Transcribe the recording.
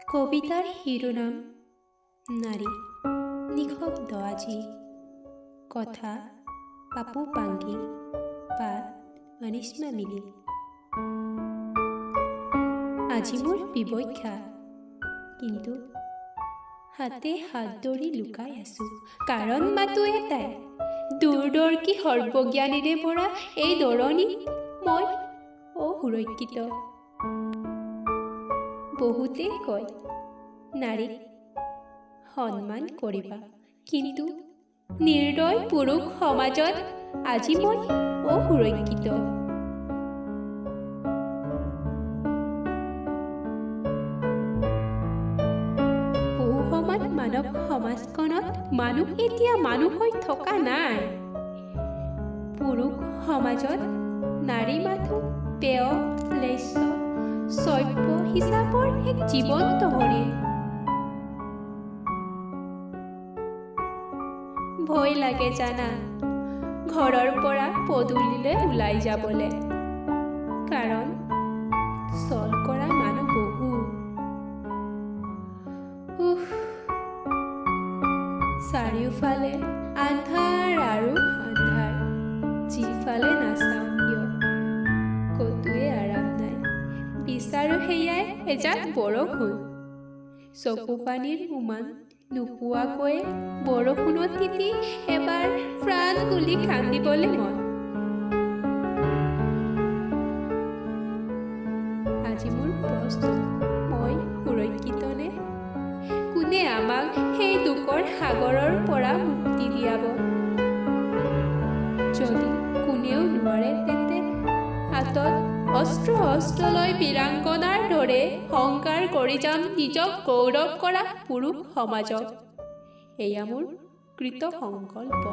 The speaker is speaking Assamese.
কবিতাৰ শিৰোনাম নাৰী নিশব্দ আজি কথা পাপু পাংগি পাত অনিষ্মা মিলি আজি মোৰ বিবক্ষা কিন্তু হাতে হাত ধৰি লুকাই আছো কাৰণ মাতো এটাই দূৰদৰ্শী সৰ্বজ্ঞানীৰে ভৰা এই দৰণি মই অসুৰক্ষিত বহুতে কয় নাৰীক সন্মান কৰিবা কিন্তু নিৰ্দয় পুৰুষ সমাজত আজি মই অসুৰক্ষিত বহুসমান মানৱ সমাজখনত মানুহ এতিয়া মানুহ হৈ থকা নাই পুৰুষ সমাজত নাৰী মাথো পেয় লেশ্য সভ্য হিচাপৰ এক জীৱন্ত হৰিণ ভয় লাগে জানা ঘৰৰ পৰা পদূলিলৈ ওলাই যাবলৈ কাৰণ চল কৰা মানুহ বহুত চাৰিওফালে আন্ধাৰ আৰু আন্ধাৰ যিফালে নাচাওঁ কিয় ক'তোৱে আৰাম নাই বিচাৰো সেয়াই এজাক বৰষুণ চকু পানীৰ উমান নোপোৱাকৈয়ে বৰষুণত তিতি এবাৰ প্ৰাণ গুলি কান্দিবলৈ মন আজি মোৰ প্ৰশ্ন মই সুৰক্ষিত নে কোনে আমাক সেই দুখৰ সাগৰৰ পৰা মুক্তি দিয়াব যদি কোনেও নোৱাৰে তেন্তে হাতত অস্ত্ৰ লৈ বীৰাংগনাৰ দৰে সংকাৰ কৰি যাম নিজক গৌৰৱ কৰা পুৰুষ সমাজক এয়া মোৰ কৃত সংকল্প